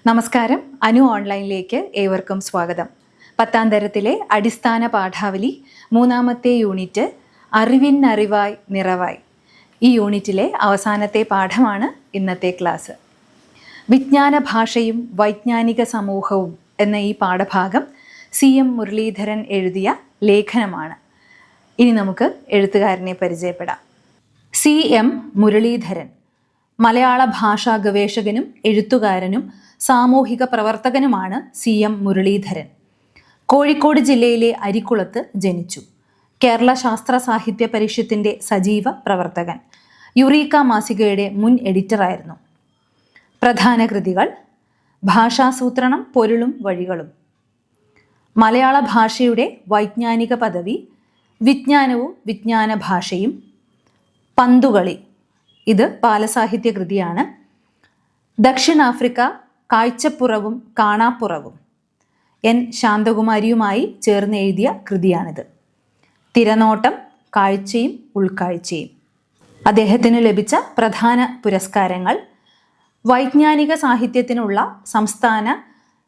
നമസ്കാരം. അനു ഓൺലൈനിലേക്ക് ഏവർക്കും സ്വാഗതം. 10ാം തരത്തിലെ അടിസ്ഥാന പാഠാവലി 3ാമത്തെ യൂണിറ്റ് അറിവിന്നറിവായി നിറവായി. ഈ യൂണിറ്റിലെ അവസാനത്തെ പാഠമാണ് ഇന്നത്തെ ക്ലാസ്. വിജ്ഞാന ഭാഷയും വൈജ്ഞാനിക സമൂഹവും എന്ന ഈ പാഠഭാഗം CM മുരളീധരൻ എഴുതിയ ലേഖനമാണ്. ഇനി നമുക്ക് എഴുത്തുകാരനെ പരിചയപ്പെടാം. CM മുരളീധരൻ മലയാള ഭാഷാ ഗവേഷകനും എഴുത്തുകാരനും സാമൂഹിക പ്രവർത്തകനുമാണ് CM മുരളീധരൻ. കോഴിക്കോട് ജില്ലയിലെ അരിക്കുളത്ത് ജനിച്ചു. കേരള ശാസ്ത്ര സാഹിത്യ പരിഷത്തിന്റെ സജീവ പ്രവർത്തകൻ. യുറീക്ക മാസികയുടെ മുൻ എഡിറ്ററായിരുന്നു. പ്രധാന കൃതികൾ: ഭാഷാസൂത്രണം, പൊരുളും വഴികളും, മലയാള ഭാഷയുടെ വൈജ്ഞാനിക പദവി, വിജ്ഞാനവും വിജ്ഞാന ഭാഷയും, പന്തുകളി, ഇത് ബാലസാഹിത്യ കൃതിയാണ്, ദക്ഷിണാഫ്രിക്ക, കാഴ്ചപ്പുറവും കാണാപ്പുറവും, N ശാന്തകുമാരിയുമായി ചേർന്ന് എഴുതിയ കൃതിയാണിത്. തിരനോട്ടം, കാഴ്ചയും ഉൾക്കാഴ്ചയും. അദ്ദേഹത്തിന് ലഭിച്ച പ്രധാന പുരസ്കാരങ്ങൾ: വൈജ്ഞാനിക സാഹിത്യത്തിനുള്ള സംസ്ഥാന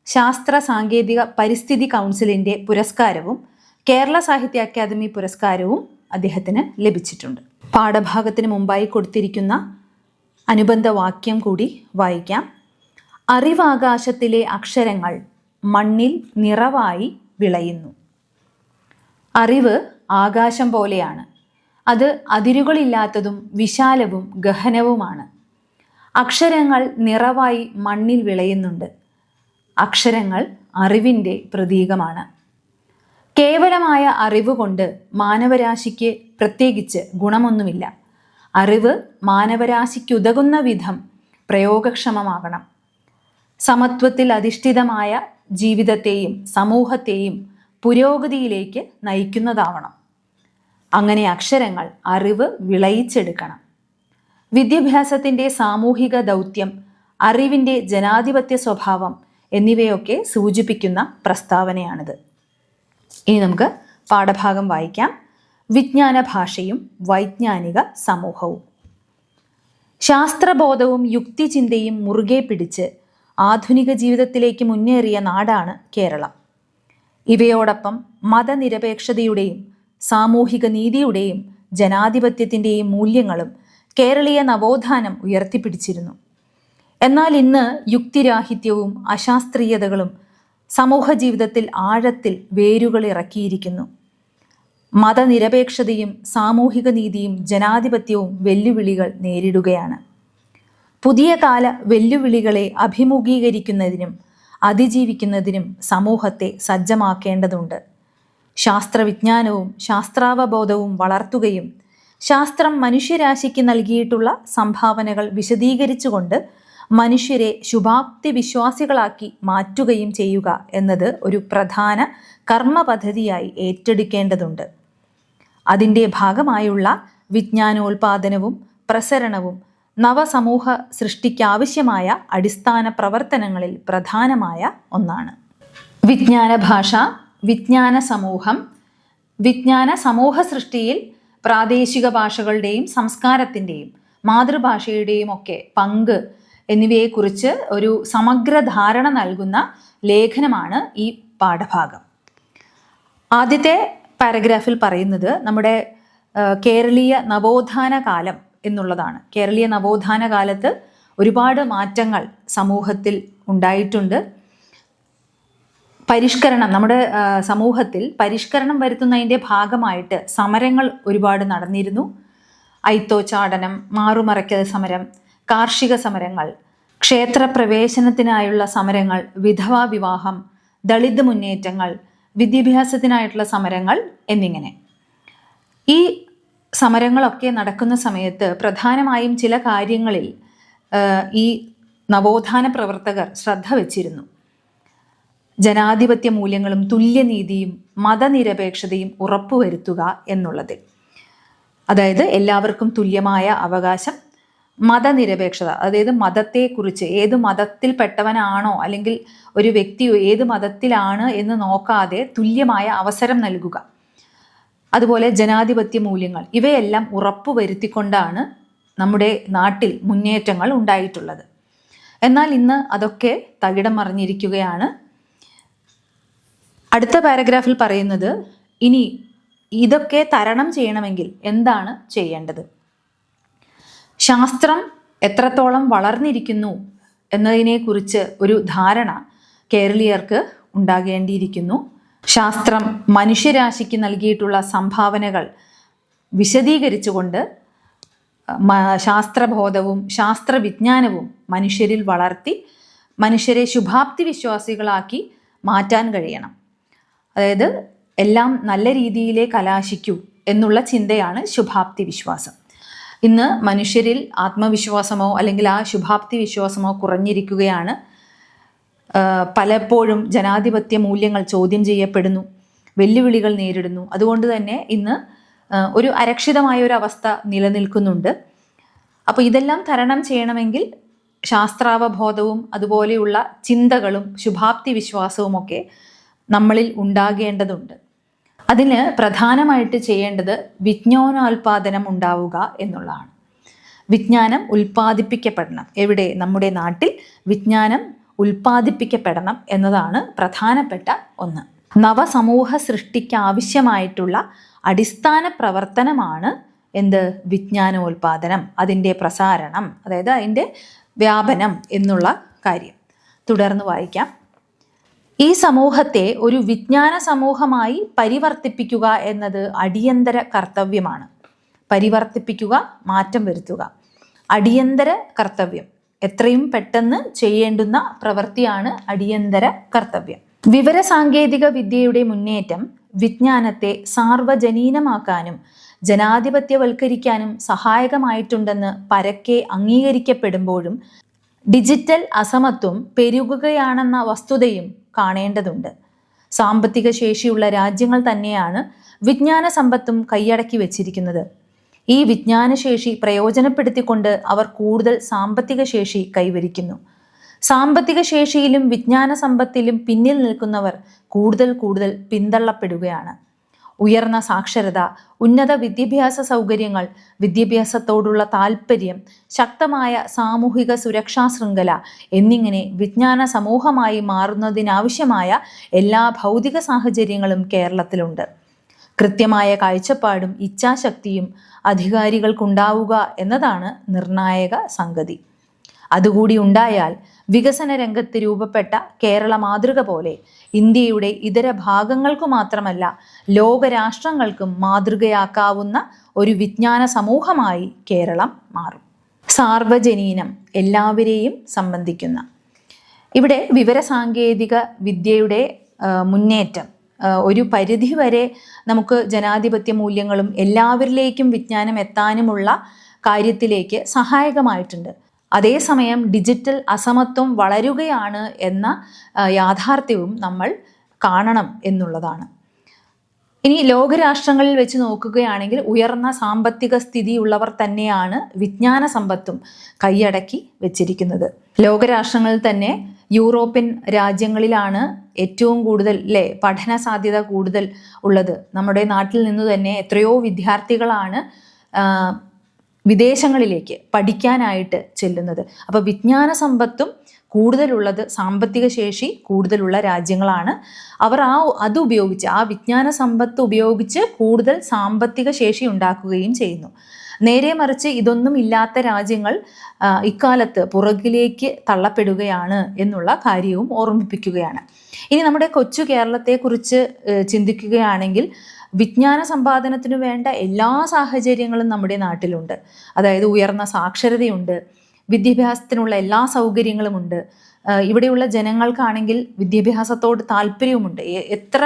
ശാസ്ത്ര സാങ്കേതിക പരിസ്ഥിതി കൗൺസിലിൻ്റെ പുരസ്കാരവും കേരള സാഹിത്യ അക്കാദമി പുരസ്കാരവും അദ്ദേഹത്തിന് ലഭിച്ചിട്ടുണ്ട്. പാഠഭാഗത്തിന് മുമ്പായി കൊടുത്തിരിക്കുന്ന അനുബന്ധ വാക്യം കൂടി വായിക്കാം. അറിവാകാശത്തിലെ അക്ഷരങ്ങൾ മണ്ണിൽ നിറവായി വിളയുന്നു. അറിവ് ആകാശം പോലെയാണ്. അത് അതിരുകളില്ലാത്തതും വിശാലവും ഗഹനവുമാണ്. അക്ഷരങ്ങൾ നിറവായി മണ്ണിൽ വിളയുന്നുണ്ട്. അക്ഷരങ്ങൾ അറിവിൻ്റെ പ്രതീകമാണ്. കേവലമായ അറിവ് കൊണ്ട് മാനവരാശിക്ക് പ്രത്യേകിച്ച് ഗുണമൊന്നുമില്ല. അറിവ് മാനവരാശിക്കുതകുന്ന വിധം പ്രയോഗക്ഷമമാകണം. സമത്വത്തിൽ അധിഷ്ഠിതമായ ജീവിതത്തെയും സമൂഹത്തെയും പുരോഗതിയിലേക്ക് നയിക്കുന്നതാവണം. അങ്ങനെ അക്ഷരങ്ങൾ അറിവ് വിളയിച്ചെടുക്കണം. വിദ്യാഭ്യാസത്തിൻ്റെ സാമൂഹിക ദൗത്യം, അറിവിൻ്റെ ജനാധിപത്യ സ്വഭാവം എന്നിവയൊക്കെ സൂചിപ്പിക്കുന്ന പ്രസ്താവനയാണിത്. ഇനി നമുക്ക് പാഠഭാഗം വായിക്കാം. വിജ്ഞാന ഭാഷയും വൈജ്ഞാനിക സമൂഹവും. ശാസ്ത്രബോധവും യുക്തിചിന്തയും മുറുകെ പിടിച്ച് ആധുനിക ജീവിതത്തിലേക്ക് മുന്നേറിയ നാടാണ് കേരളം. ഇവയോടൊപ്പം മതനിരപേക്ഷതയുടെയും സാമൂഹിക നീതിയുടെയും ജനാധിപത്യത്തിൻ്റെയും മൂല്യങ്ങളും കേരളീയ നവോത്ഥാനം ഉയർത്തിപ്പിടിച്ചിരുന്നു. എന്നാൽ ഇന്ന് യുക്തിരാഹിത്യവും അശാസ്ത്രീയതകളും സമൂഹ ജീവിതത്തിൽ ആഴത്തിൽ വേരുകൾ ഇറക്കിയിരിക്കുന്നു. മതനിരപേക്ഷതയും സാമൂഹിക നീതിയും ജനാധിപത്യവും വെല്ലുവിളികൾ നേരിടുകയാണ്. പുതിയ കാല വെല്ലുവിളികളെ അഭിമുഖീകരിക്കുന്നതിനും അതിജീവിക്കുന്നതിനും സമൂഹത്തെ സജ്ജമാക്കേണ്ടതുണ്ട്. ശാസ്ത്രവിജ്ഞാനവും ശാസ്ത്രാവബോധവും വളർത്തുകയും ശാസ്ത്രം മനുഷ്യരാശിക്ക് നൽകിയിട്ടുള്ള സംഭാവനകൾ വിശദീകരിച്ചുകൊണ്ട് മനുഷ്യരെ ശുഭാപ്തി വിശ്വാസികളാക്കി മാറ്റുകയും ചെയ്യുക എന്നത് ഒരു പ്രധാന കർമ്മ പദ്ധതിയായി ഏറ്റെടുക്കേണ്ടതുണ്ട്. അതിൻ്റെ ഭാഗമായുള്ള വിജ്ഞാനോൽപാദനവും പ്രസരണവും നവസമൂഹ സൃഷ്ടിക്കാവശ്യമായ അടിസ്ഥാന പ്രവർത്തനങ്ങളിൽ പ്രധാനമായ ഒന്നാണ്. വിജ്ഞാന ഭാഷ, വിജ്ഞാന സമൂഹം. വിജ്ഞാന സമൂഹ സൃഷ്ടിയിൽ പ്രാദേശിക ഭാഷകളുടെയും സംസ്കാരത്തിൻ്റെയും മാതൃഭാഷയുടെയും ഒക്കെ പങ്ക് എന്നിവയെക്കുറിച്ച് ഒരു സമഗ്ര ധാരണ നൽകുന്ന ലേഖനമാണ് ഈ പാഠഭാഗം. ആദ്യത്തെ പാരഗ്രാഫിൽ പറയുന്നത് നമ്മുടെ കേരളീയ നവോത്ഥാന കാലം എന്നുള്ളതാണ്. കേരളീയ നവോത്ഥാന കാലത്ത് ഒരുപാട് മാറ്റങ്ങൾ സമൂഹത്തിൽ ഉണ്ടായിട്ടുണ്ട്. പരിഷ്കരണം, നമ്മുടെ സമൂഹത്തിൽ പരിഷ്കരണം വരുത്തുന്നതിൻ്റെ ഭാഗമായിട്ട് സമരങ്ങൾ ഒരുപാട് നടന്നിരുന്നു. അയിത്തോച്ചാടനം, മാറുമറയ്ക്കൽ സമരം, കാർഷിക സമരങ്ങൾ, ക്ഷേത്രപ്രവേശനത്തിനായുള്ള സമരങ്ങൾ, വിധവാ വിവാഹം, ദളിത് മുന്നേറ്റങ്ങൾ, വിദ്യാഭ്യാസത്തിനായിട്ടുള്ള സമരങ്ങൾ എന്നിങ്ങനെ. ഈ സമരങ്ങളൊക്കെ നടക്കുന്ന സമയത്ത് പ്രധാനമായും ചില കാര്യങ്ങളിൽ ഈ നവോത്ഥാന പ്രവർത്തകർ ശ്രദ്ധ വച്ചിരുന്നു. ജനാധിപത്യ മൂല്യങ്ങളും തുല്യനീതിയും മതനിരപേക്ഷതയും ഉറപ്പുവരുത്തുക എന്നുള്ളതിൽ. അതായത് എല്ലാവർക്കും തുല്യമായ അവകാശം, മതനിരപേക്ഷത, അതായത് മതത്തെക്കുറിച്ച് ഏത് മതത്തിൽപ്പെട്ടവനാണോ അല്ലെങ്കിൽ ഒരു വ്യക്തി ഏത് മതത്തിലാണ് എന്ന് നോക്കാതെ തുല്യമായ അവസരം നൽകുക. അതുപോലെ ജനാധിപത്യ മൂല്യങ്ങൾ, ഇവയെല്ലാം ഉറപ്പുവരുത്തിക്കൊണ്ടാണ് നമ്മുടെ നാട്ടിൽ മുന്നേറ്റങ്ങൾ ഉണ്ടായിട്ടുള്ളത്. എന്നാൽ ഇന്ന് അതൊക്കെ തകിടം മറിഞ്ഞിരിക്കുകയാണ്. അടുത്ത പാരഗ്രാഫിൽ പറയുന്നത് ഇനി ഇതൊക്കെ തരണം ചെയ്യണമെങ്കിൽ എന്താണ് ചെയ്യേണ്ടത്? ശാസ്ത്രം എത്രത്തോളം വളർന്നിരിക്കുന്നു എന്നതിനെക്കുറിച്ച് ഒരു ധാരണ കേരളീയർക്ക് ഉണ്ടാകേണ്ടിയിരിക്കുന്നു. ശാസ്ത്രം മനുഷ്യരാശിക്ക് നൽകിയിട്ടുള്ള സംഭാവനകൾ വിശദീകരിച്ചുകൊണ്ട് ശാസ്ത്രബോധവും ശാസ്ത്രവിജ്ഞാനവും മനുഷ്യരിൽ വളർത്തി മനുഷ്യരെ ശുഭാപ്തി വിശ്വാസികളാക്കി മാറ്റാൻ കഴിയണം. അതായത് എല്ലാം നല്ല രീതിയിലേ കലാശിക്കൂ എന്നുള്ള ചിന്തയാണ് ശുഭാപ്തി വിശ്വാസം. ഇന്ന് മനുഷ്യരിൽ ആത്മവിശ്വാസമോ അല്ലെങ്കിൽ ആ ശുഭാപ്തി വിശ്വാസമോ കുറഞ്ഞിരിക്കുകയാണ്. പലപ്പോഴും ജനാധിപത്യ മൂല്യങ്ങൾ ചോദ്യം ചെയ്യപ്പെടുന്നു, വെല്ലുവിളികൾ നേരിടുന്നു. അതുകൊണ്ട് തന്നെ ഇന്ന് ഒരു അരക്ഷിതമായ ഒരു അവസ്ഥ നിലനിൽക്കുന്നുണ്ട്. അപ്പോൾ ഇതെല്ലാം തരണം ചെയ്യണമെങ്കിൽ ശാസ്ത്രാവബോധവും അതുപോലെയുള്ള ചിന്തകളും ശുഭാപ്തി വിശ്വാസവുമൊക്കെ നമ്മളിൽ ഉണ്ടാകേണ്ടതുണ്ട്. അതിന് പ്രധാനമായിട്ട് ചെയ്യേണ്ടത് വിജ്ഞാനോൽപാദനം ഉണ്ടാവുക എന്നുള്ളതാണ്. വിജ്ഞാനം ഉൽപ്പാദിപ്പിക്കപ്പെടണം. എവിടെ? നമ്മുടെ നാട്ടിൽ വിജ്ഞാനം ഉൽപ്പാദിപ്പിക്കപ്പെടണം എന്നതാണ് പ്രധാനപ്പെട്ട ഒന്ന്. നവസമൂഹ സൃഷ്ടിക്ക് ആവശ്യമായിട്ടുള്ള അടിസ്ഥാന പ്രവർത്തനമാണ് എന്ത്? വിജ്ഞാനോൽപാദനം, അതിൻ്റെ പ്രസാരണം, അതായത് അതിൻ്റെ വ്യാപനം എന്നുള്ള കാര്യം. തുടർന്ന് വായിക്കാം. ഈ സമൂഹത്തെ ഒരു വിജ്ഞാന സമൂഹമായി പരിവർത്തിപ്പിക്കുക എന്നത് അടിയന്തര കർത്തവ്യമാണ്. പരിവർത്തിപ്പിക്കുക, മാറ്റം വരുത്തുക, അടിയന്തര കർത്തവ്യം. എത്രയും പെട്ടെന്ന് ചെയ്യേണ്ടുന്ന പ്രവൃത്തിയാണ് അടിയന്തര കർത്തവ്യം. വിവരസാങ്കേതിക വിദ്യയുടെ മുന്നേറ്റം വിജ്ഞാനത്തെ സാർവജനീനമാക്കാനും ജനാധിപത്യവൽക്കരിക്കാനും സഹായകമായിട്ടുണ്ടെന്ന് പരക്കെ അംഗീകരിക്കപ്പെടുമ്പോഴും ഡിജിറ്റൽ അസമത്വം പെരുകുകയാണെന്ന വസ്തുതയും കാണേണ്ടതുണ്ട്. സാമ്പത്തിക ശേഷിയുള്ള രാജ്യങ്ങൾ തന്നെയാണ് വിജ്ഞാന സമ്പത്തും കൈയടക്കി വച്ചിരിക്കുന്നത്. ഈ വിജ്ഞാനശേഷി പ്രയോജനപ്പെടുത്തിക്കൊണ്ട് അവർ കൂടുതൽ സാമ്പത്തിക ശേഷി കൈവരിക്കുന്നു. സാമ്പത്തിക ശേഷിയിലും വിജ്ഞാന സമ്പത്തിലും പിന്നിൽ നിൽക്കുന്നവർ കൂടുതൽ പിന്തള്ളപ്പെടുകയാണ്. ഉയർന്ന സാക്ഷരത, ഉന്നത വിദ്യാഭ്യാസ സൗകര്യങ്ങൾ, വിദ്യാഭ്യാസത്തോടുള്ള താല്പര്യം, ശക്തമായ സാമൂഹിക സുരക്ഷാ ശൃംഖല എന്നിങ്ങനെ വിജ്ഞാന സമൂഹമായി മാറുന്നതിനാവശ്യമായ എല്ലാ ഭൗതിക സാഹചര്യങ്ങളും കേരളത്തിലുണ്ട്. കൃത്യമായ കാഴ്ചപ്പാടും ഇച്ഛാശക്തിയും അധികാരികൾക്കുണ്ടാവുക എന്നതാണ് നിർണായക സംഗതി. അതുകൂടി ഉണ്ടായാൽ വികസന രംഗത്ത് രൂപപ്പെട്ട കേരള മാതൃക പോലെ ഇന്ത്യയുടെ ഇതര ഭാഗങ്ങൾക്കു മാത്രമല്ല ലോകരാഷ്ട്രങ്ങൾക്കും മാതൃകയാക്കാവുന്ന ഒരു വിജ്ഞാന സമൂഹമായി കേരളം മാറും. സാർവജനീനം, എല്ലാവരെയും സംബന്ധിക്കുന്ന. ഇവിടെ വിവരസാങ്കേതിക വിദ്യയുടെ മുന്നേറ്റം ഒരു പരിധിവരെ നമുക്ക് ജനാധിപത്യ മൂല്യങ്ങളും എല്ലാവരിലേക്കും വിജ്ഞാനം എത്താനുമുള്ള കാര്യത്തിലേക്ക് സഹായകമായിട്ടുണ്ട്. അതേസമയം ഡിജിറ്റൽ അസമത്വം വളരുകയാണ് എന്ന യാഥാർത്ഥ്യവും നമ്മൾ കാണണം എന്നുള്ളതാണ്. ഇനി ലോകരാഷ്ട്രങ്ങളിൽ വെച്ച് നോക്കുകയാണെങ്കിൽ ഉയർന്ന സാമ്പത്തിക സ്ഥിതിയുള്ളവർ തന്നെയാണ് വിജ്ഞാന സമ്പത്തും കൈയടക്കി വെച്ചിരിക്കുന്നത്. ലോകരാഷ്ട്രങ്ങളിൽ തന്നെ യൂറോപ്യൻ രാജ്യങ്ങളിലാണ് ഏറ്റവും കൂടുതൽ പഠന സാധ്യത കൂടുതൽ ഉള്ളത്. നമ്മുടെ നാട്ടിൽ നിന്ന് തന്നെ എത്രയോ വിദ്യാർത്ഥികളാണ് വിദേശങ്ങളിലേക്ക് പഠിക്കാനായിട്ട് ചെല്ലുന്നത്. അപ്പോൾ വിജ്ഞാന സമ്പത്തും കൂടുതലുള്ളത്, സാമ്പത്തിക ശേഷി കൂടുതലുള്ള രാജ്യങ്ങളാണ്. അവർ അതുപയോഗിച്ച് ആ വിജ്ഞാന സമ്പത്ത് ഉപയോഗിച്ച് കൂടുതൽ സാമ്പത്തിക ശേഷി ഉണ്ടാക്കുകയും ചെയ്യുന്നു. നേരെ മറിച്ച് ഇതൊന്നും ഇല്ലാത്ത രാജ്യങ്ങൾ ഇക്കാലത്ത് പുറകിലേക്ക് തള്ളപ്പെടുകയാണ് എന്നുള്ള കാര്യവും ഓർമ്മിപ്പിക്കുകയാണ്. ഇനി നമ്മുടെ കൊച്ചു കേരളത്തെക്കുറിച്ച് ചിന്തിക്കുകയാണെങ്കിൽ വിജ്ഞാന സമ്പാദനത്തിനു വേണ്ട എല്ലാ സാഹചര്യങ്ങളും നമ്മുടെ നാട്ടിലുണ്ട്. അതായത് ഉയർന്ന സാക്ഷരതയുണ്ട്, വിദ്യാഭ്യാസത്തിനുള്ള എല്ലാ സൗകര്യങ്ങളുമുണ്ട്. ഇവിടെയുള്ള ജനങ്ങൾക്കാണെങ്കിൽ വിദ്യാഭ്യാസത്തോട് താല്പര്യവുമുണ്ട്. എത്ര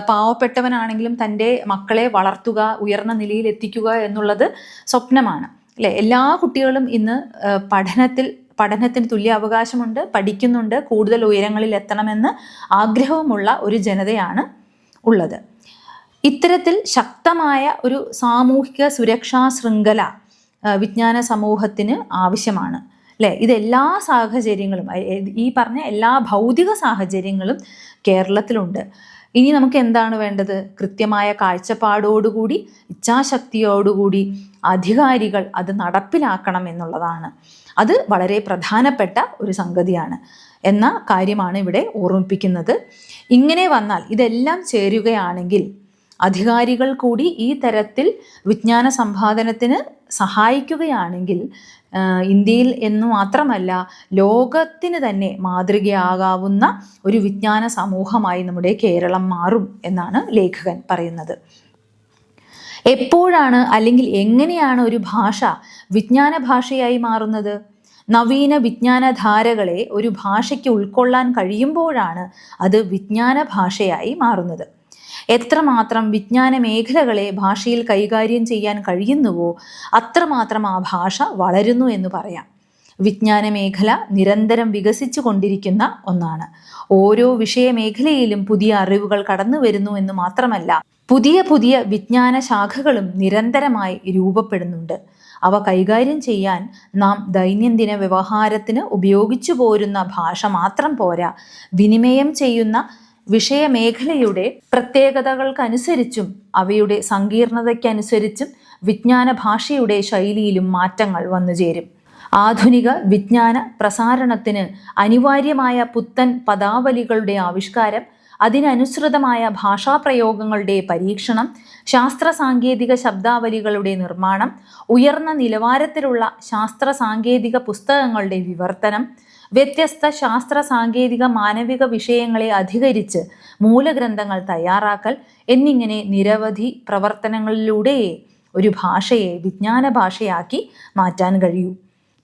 പാവപ്പെട്ടവനാണെങ്കിലും തൻ്റെ മക്കളെ വളർത്തുക, ഉയർന്ന നിലയിൽ എത്തിക്കുക എന്നുള്ളത് സ്വപ്നമാണ്, അല്ലേ? എല്ലാ കുട്ടികളും ഇന്ന് പഠനത്തിന് തുല്യ അവകാശമുണ്ട്, പഠിക്കുന്നുണ്ട്, കൂടുതൽ ഉയരങ്ങളിൽ എത്തണമെന്ന് ആഗ്രഹവുമുള്ള ഒരു ജനതയാണ് ഉള്ളത്. ഇത്തരത്തിൽ ശക്തമായ ഒരു സാമൂഹിക സുരക്ഷാ ശൃംഖല വിജ്ഞാന സമൂഹത്തിന് ആവശ്യമാണ്, അല്ലേ? ഇതെല്ലാ സാഹചര്യങ്ങളും, ഈ പറഞ്ഞ എല്ലാ ഭൗതിക സാഹചര്യങ്ങളും കേരളത്തിലുണ്ട്. ഇനി നമുക്ക് എന്താണ് വേണ്ടത്? കൃത്യമായ കാഴ്ചപ്പാടോടുകൂടി, ഇച്ഛാശക്തിയോടുകൂടി അധികാരികൾ അത് നടപ്പിലാക്കണം എന്നുള്ളതാണ്. അത് വളരെ പ്രധാനപ്പെട്ട ഒരു സംഗതിയാണ് എന്ന കാര്യമാണ് ഇവിടെ ഓർമ്മിപ്പിക്കുന്നത്. ഇങ്ങനെ വന്നാൽ, ഇതെല്ലാം ചേരുകയാണെങ്കിൽ, അധികാരികൾ കൂടി ഈ തരത്തിൽ വിജ്ഞാന സമ്പാദനത്തിന് സഹായിക്കുകയാണെങ്കിൽ ഇന്ത്യയിൽ എന്ന് മാത്രമല്ല ലോകത്തിന് തന്നെ മാതൃകയാകാവുന്ന ഒരു വിജ്ഞാന സമൂഹമായി നമ്മുടെ കേരളം മാറും എന്നാണ് ലേഖകൻ പറയുന്നത്. എപ്പോഴാണ് അല്ലെങ്കിൽ എങ്ങനെയാണ് ഒരു ഭാഷ വിജ്ഞാന ഭാഷയായി മാറുന്നത്? നവീന വിജ്ഞാനധാരകളെ ഒരു ഭാഷയ്ക്ക് ഉൾക്കൊള്ളാൻ കഴിയുമ്പോഴാണ് അത് വിജ്ഞാന ഭാഷയായി മാറുന്നത്. എത്രമാത്രം വിജ്ഞാന മേഖലകളെ ഭാഷയിൽ കൈകാര്യം ചെയ്യാൻ കഴിയുന്നുവോ അത്രമാത്രം ആ ഭാഷ വളരുന്നു എന്ന് പറയാം. വിജ്ഞാന മേഖല നിരന്തരം വികസിച്ചു കൊണ്ടിരിക്കുന്ന ഒന്നാണ്. ഓരോ വിഷയമേഖലയിലും പുതിയ അറിവുകൾ കടന്നു വരുന്നു എന്ന് മാത്രമല്ല, പുതിയ പുതിയ വിജ്ഞാന ശാഖകളും നിരന്തരമായി രൂപപ്പെടുന്നുണ്ട്. അവ കൈകാര്യം ചെയ്യാൻ നാം ദൈനംദിന വ്യവഹാരത്തിന് ഉപയോഗിച്ചു പോരുന്ന ഭാഷ മാത്രം പോരാ, വിനിമയം ചെയ്യുന്ന വിഷയമേഖലയുടെ പ്രത്യേകതകൾക്കനുസരിച്ചും അവയുടെ സങ്കീർണതയ്ക്കനുസരിച്ചും വിജ്ഞാന ഭാഷയുടെ ശൈലിയിലും മാറ്റങ്ങൾ വന്നുചേരും. ആധുനിക വിജ്ഞാന പ്രസാരണത്തിന് അനിവാര്യമായ പുത്തൻ പദാവലികളുടെ ആവിഷ്കാരം, അതിനനുസൃതമായ ഭാഷാപ്രയോഗങ്ങളുടെ പരീക്ഷണം, ശാസ്ത്ര സാങ്കേതിക ശബ്ദാവലികളുടെ നിർമ്മാണം, ഉയർന്ന നിലവാരത്തിലുള്ള ശാസ്ത്ര സാങ്കേതിക പുസ്തകങ്ങളുടെ വിവർത്തനം, വ്യത്യസ്ത ശാസ്ത്ര സാങ്കേതിക മാനവിക വിഷയങ്ങളെ അധികരിച്ച് മൂലഗ്രന്ഥങ്ങൾ തയ്യാറാക്കൽ എന്നിങ്ങനെ നിരവധി പ്രവർത്തനങ്ങളിലൂടെയേ ഒരു ഭാഷയെ വിജ്ഞാന ഭാഷയാക്കി മാറ്റാൻ കഴിയൂ.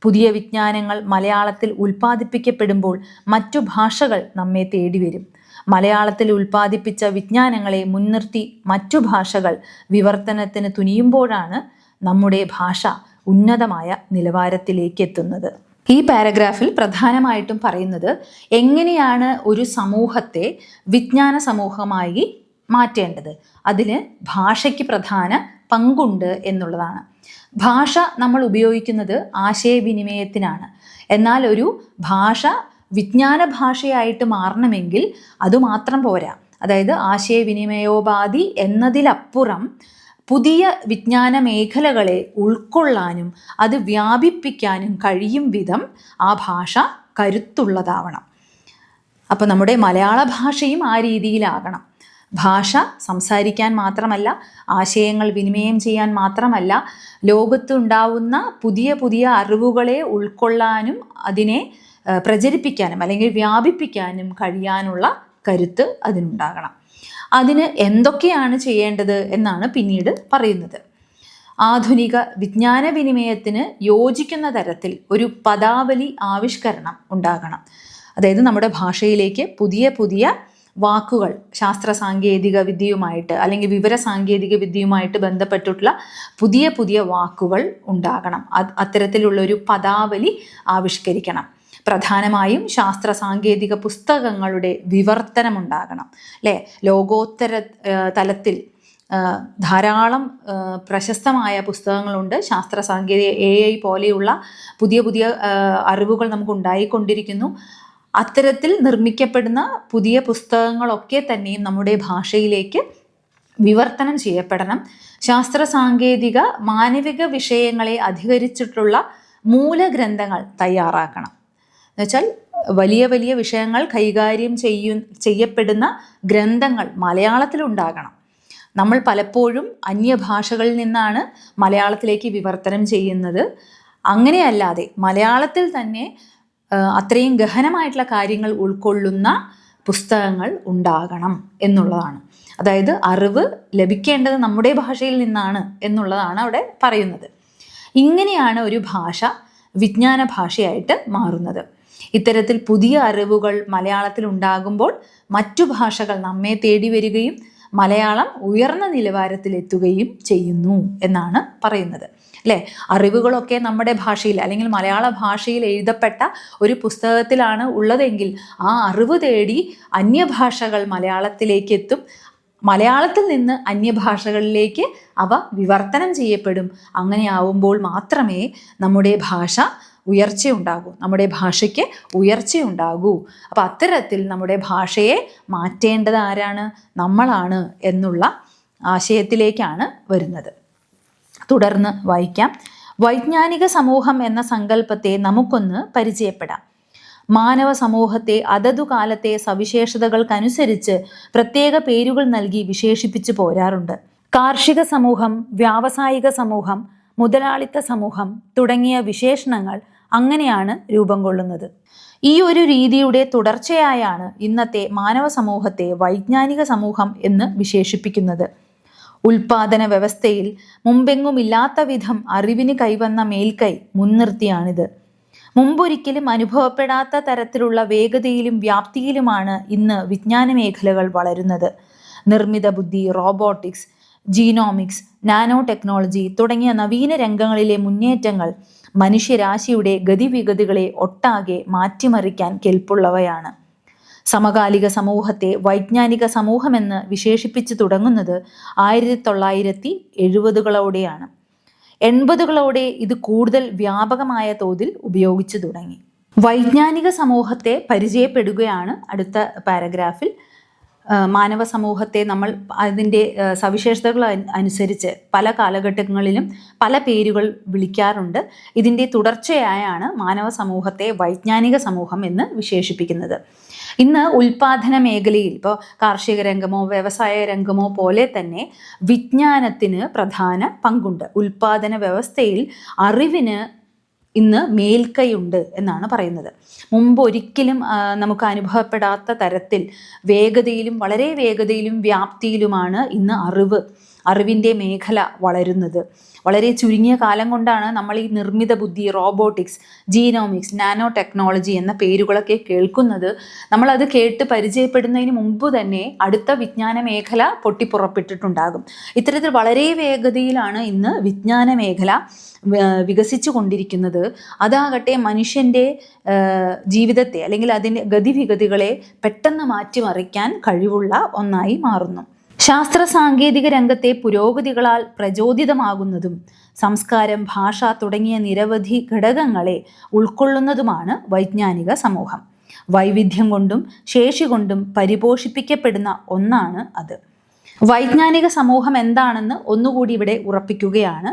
പുതിയ വിജ്ഞാനങ്ങൾ മലയാളത്തിൽ ഉൽപ്പാദിപ്പിക്കപ്പെടുമ്പോൾ മറ്റു ഭാഷകൾ നമ്മെ തേടി വരും. മലയാളത്തിൽ ഉൽപ്പാദിപ്പിച്ച വിജ്ഞാനങ്ങളെ മുൻനിർത്തി മറ്റു ഭാഷകൾ വിവർത്തനത്തിന് തുനിയുമ്പോഴാണ് നമ്മുടെ ഭാഷ ഉന്നതമായ നിലവാരത്തിലേക്ക് എത്തുന്നത്. ഈ പാരഗ്രാഫിൽ പ്രധാനമായിട്ടും പറയുന്നത് എങ്ങനെയാണ് ഒരു സമൂഹത്തെ വിജ്ഞാന സമൂഹമായി മാറ്റേണ്ടത്, അതിന് ഭാഷയ്ക്ക് പ്രധാന പങ്കുണ്ട് എന്നുള്ളതാണ്. ഭാഷ നമ്മൾ ഉപയോഗിക്കുന്നത് ആശയവിനിമയത്തിനാണ്. എന്നാൽ ഒരു ഭാഷ വിജ്ഞാന ഭാഷയായിട്ട് മാറണമെങ്കിൽ അതുമാത്രം പോരാ. അതായത് ആശയവിനിമയോപാധി എന്നതിലപ്പുറം പുതിയ വിജ്ഞാന മേഖലകളെ ഉൾക്കൊള്ളാനും അത് വ്യാപിപ്പിക്കാനും കഴിയും വിധം ആ ഭാഷ കരുത്തുള്ളതാവണം. അപ്പോൾ നമ്മുടെ മലയാള ഭാഷയും ആ രീതിയിലാകണം. ഭാഷ സംസാരിക്കാൻ മാത്രമല്ല, ആശയങ്ങൾ വിനിമയം ചെയ്യാൻ മാത്രമല്ല, ലോകത്തുണ്ടാവുന്ന പുതിയ പുതിയ അറിവുകളെ ഉൾക്കൊള്ളാനും അതിനെ പ്രചരിപ്പിക്കാനും അല്ലെങ്കിൽ വ്യാപിപ്പിക്കാനും കഴിയാനുള്ള കരുത്ത് അതിനുണ്ടാകണം. അതിന് എന്തൊക്കെയാണ് ചെയ്യേണ്ടത് എന്നാണ് പിന്നീട് പറയുന്നത്. ആധുനിക വിജ്ഞാന വിനിമയത്തിന് യോജിക്കുന്ന തരത്തിൽ ഒരു പദാവലി ആവിഷ്കരണം ഉണ്ടാകണം. അതായത് നമ്മുടെ ഭാഷയിലേക്ക് പുതിയ പുതിയ വാക്കുകൾ ശാസ്ത്ര സാങ്കേതിക വിദ്യയുമായിട്ട് അല്ലെങ്കിൽ വിവര സാങ്കേതിക വിദ്യയുമായിട്ട് ബന്ധപ്പെട്ടിട്ടുള്ള പുതിയ പുതിയ വാക്കുകൾ ഉണ്ടാകണം. അത്തരത്തിലുള്ളൊരു പദാവലി ആവിഷ്കരിക്കണം. പ്രധാനമായും ശാസ്ത്ര സാങ്കേതിക പുസ്തകങ്ങളുടെ വിവർത്തനമുണ്ടാകണം. അല്ലേ, ലോകോത്തര തലത്തിൽ ധാരാളം പ്രശസ്തമായ പുസ്തകങ്ങളുണ്ട്. ശാസ്ത്ര സാങ്കേതിക AI പോലെയുള്ള പുതിയ പുതിയ അറിവുകൾ നമുക്ക് ഉണ്ടായിക്കൊണ്ടിരിക്കുന്നു. അത്തരത്തിൽ നിർമ്മിക്കപ്പെടുന്ന പുതിയ പുസ്തകങ്ങളൊക്കെ തന്നെയും നമ്മുടെ ഭാഷയിലേക്ക് വിവർത്തനം ചെയ്യപ്പെടണം. ശാസ്ത്ര സാങ്കേതിക മാനവിക വിഷയങ്ങളെ അധികരിച്ചിട്ടുള്ള മൂലഗ്രന്ഥങ്ങൾ തയ്യാറാക്കണം. എന്നുവെച്ചാൽ വലിയ വലിയ വിഷയങ്ങൾ കൈകാര്യം ചെയ്യപ്പെടുന്ന ഗ്രന്ഥങ്ങൾ മലയാളത്തിലുണ്ടാകണം. നമ്മൾ പലപ്പോഴും അന്യഭാഷകളിൽ നിന്നാണ് മലയാളത്തിലേക്ക് വിവർത്തനം ചെയ്യുന്നത്. അങ്ങനെയല്ലാതെ മലയാളത്തിൽ തന്നെ അത്രയും ഗഹനമായിട്ടുള്ള കാര്യങ്ങൾ ഉൾക്കൊള്ളുന്ന പുസ്തകങ്ങൾ ഉണ്ടാകണം എന്നുള്ളതാണ്. അതായത് അറിവ് ലഭിക്കേണ്ടത് നമ്മുടെ ഭാഷയിൽ നിന്നാണ് എന്നുള്ളതാണ് അവിടെ പറയുന്നത്. ഇങ്ങനെയാണ് ഒരു ഭാഷ വിജ്ഞാന ഭാഷയായിട്ട് മാറുന്നത്. ഇത്തരത്തിൽ പുതിയ അറിവുകൾ മലയാളത്തിൽ ഉണ്ടാകുമ്പോൾ മറ്റു ഭാഷകൾ നമ്മെ തേടി വരികയും മലയാളം ഉയർന്ന നിലവാരത്തിലെത്തുകയും ചെയ്യുന്നു എന്നാണ് പറയുന്നത്. അല്ലേ, അറിവുകളൊക്കെ നമ്മുടെ ഭാഷയിൽ അല്ലെങ്കിൽ മലയാള ഭാഷയിൽ എഴുതപ്പെട്ട ഒരു പുസ്തകത്തിലാണ് ഉള്ളതെങ്കിൽ ആ അറിവ് തേടി അന്യഭാഷകൾ മലയാളത്തിലേക്ക് എത്തും. മലയാളത്തിൽ നിന്ന് അന്യഭാഷകളിലേക്ക് അവ വിവർത്തനം ചെയ്യപ്പെടും. അങ്ങനെയാവുമ്പോൾ മാത്രമേ നമ്മുടെ ഭാഷ ഉയർച്ചയുണ്ടാകൂ, നമ്മുടെ ഭാഷയ്ക്ക് ഉയർച്ചയുണ്ടാകൂ. അപ്പം അത്തരത്തിൽ നമ്മുടെ ഭാഷയെ മാറ്റേണ്ടത് ആരാണ്? നമ്മളാണ് എന്നുള്ള ആശയത്തിലേക്കാണ് വരുന്നത്. തുടർന്ന് വായിക്കാം. വൈജ്ഞാനിക സമൂഹം എന്ന സങ്കല്പത്തെ നമുക്കൊന്ന് പരിചയപ്പെടാം. മാനവ സമൂഹത്തെ അതതു കാലത്തെ സവിശേഷതകൾക്കനുസരിച്ച് പ്രത്യേക പേരുകൾ നൽകി വിശേഷിപ്പിച്ചു പോരാറുണ്ട്. കാർഷിക സമൂഹം, വ്യാവസായിക സമൂഹം, മുതലാളിത്ത സമൂഹം തുടങ്ങിയ വിശേഷണങ്ങൾ അങ്ങനെയാണ് രൂപം കൊള്ളുന്നത്. ഈ ഒരു രീതിയുടെ തുടർച്ചയായാണ് ഇന്നത്തെ മാനവ സമൂഹത്തെ വൈജ്ഞാനിക സമൂഹം എന്ന് വിശേഷിപ്പിക്കുന്നത്. ഉൽപാദന വ്യവസ്ഥയിൽ മുമ്പെങ്ങുമില്ലാത്ത വിധം അറിവിന് കൈവന്ന മേൽക്കൈ മുൻനിർത്തിയാണിത്. മുമ്പൊരിക്കലും അനുഭവപ്പെടാത്ത തരത്തിലുള്ള വേഗതയിലും വ്യാപ്തിയിലുമാണ് ഇന്ന് വിജ്ഞാന മേഖലകൾ വളരുന്നത്. നിർമ്മിത ബുദ്ധി, റോബോട്ടിക്സ്, ജീനോമിക്സ്, നാനോ ടെക്നോളജി തുടങ്ങിയ നവീന രംഗങ്ങളിലെ മുന്നേറ്റങ്ങൾ മനുഷ്യരാശിയുടെ ഗതിവിഗതികളെ ഒട്ടാകെ മാറ്റിമറിക്കാൻ കെൽപ്പുള്ളവയാണ്. സമകാലിക സമൂഹത്തെ വൈജ്ഞാനിക സമൂഹമെന്ന് വിശേഷിപ്പിച്ചു തുടങ്ങുന്നത് 1970കളോടെയാണ്. 80കളോടെ ഇത് കൂടുതൽ വ്യാപകമായ തോതിൽ ഉപയോഗിച്ചു തുടങ്ങി. വൈജ്ഞാനിക സമൂഹത്തെ പരിചയപ്പെടുകയാണ് അടുത്ത പാരഗ്രാഫിൽ. മാനവ സമൂഹത്തെ നമ്മൾ അതിൻ്റെ സവിശേഷതകൾ അനുസരിച്ച് പല കാലഘട്ടങ്ങളിലും പല പേരുകൾ വിളിക്കാറുണ്ട്. ഇതിൻ്റെ തുടർച്ചയായാണ് മാനവ സമൂഹത്തെ വൈജ്ഞാനിക സമൂഹം എന്ന് വിശേഷിപ്പിക്കുന്നത്. ഇന്ന് ഉൽപാദന മേഖലയിൽ, ഇപ്പോൾ കാർഷിക രംഗമോ വ്യവസായ രംഗമോ പോലെ തന്നെ വിജ്ഞാനത്തിന് പ്രധാന പങ്കുണ്ട്. ഉൽപാദന വ്യവസ്ഥയിൽ അറിവിന് ഇന്ന് മേൽക്കൈയുണ്ട് എന്നാണ് പറയുന്നത്. മുമ്പ് ഒരിക്കലും നമുക്ക് അനുഭവപ്പെടാത്ത തരത്തിൽ വേഗതയിലും വളരെ വേഗതയിലും വ്യാപ്തിയിലുമാണ് ഇന്ന് അറിവിൻ്റെ മേഖല വളരുന്നത്. വളരെ ചുരുങ്ങിയ കാലം കൊണ്ടാണ് നമ്മൾ ഈ നിർമ്മിത ബുദ്ധി, റോബോട്ടിക്സ്, ജീനോമിക്സ്, നാനോ ടെക്നോളജി എന്ന പേരുകളൊക്കെ കേൾക്കുന്നത്. നമ്മളത് കേട്ട് പരിചയപ്പെടുന്നതിന് മുമ്പ് തന്നെ അടുത്ത വിജ്ഞാന മേഖല പൊട്ടിപ്പുറപ്പെട്ടിട്ടുണ്ടാകും. ഇത്തരത്തിൽ വളരെ വേഗതയിലാണ് ഇന്ന് വിജ്ഞാന മേഖല വികസിച്ചു കൊണ്ടിരിക്കുന്നത്. അതാകട്ടെ മനുഷ്യൻ്റെ ജീവിതത്തെ അല്ലെങ്കിൽ അതിൻ്റെ ഗതിവിഗതികളെ പെട്ടെന്ന് മാറ്റിമറിക്കാൻ കഴിവുള്ള ഒന്നായി മാറുന്നു. ശാസ്ത്ര സാങ്കേതിക രംഗത്തെ പുരോഗതികളാൽ പ്രചോദിതമാകുന്നതും സംസ്കാരം, ഭാഷ തുടങ്ങിയ നിരവധി ഘടകങ്ങളെ ഉൾക്കൊള്ളുന്നതുമാണ് വൈജ്ഞാനിക സമൂഹം. വൈവിധ്യം കൊണ്ടും ശേഷി കൊണ്ടും പരിപോഷിപ്പിക്കപ്പെടുന്ന ഒന്നാണ് അത്. വൈജ്ഞാനിക സമൂഹം എന്താണെന്ന് ഒന്നുകൂടി ഇവിടെ ഉറപ്പിക്കുകയാണ്.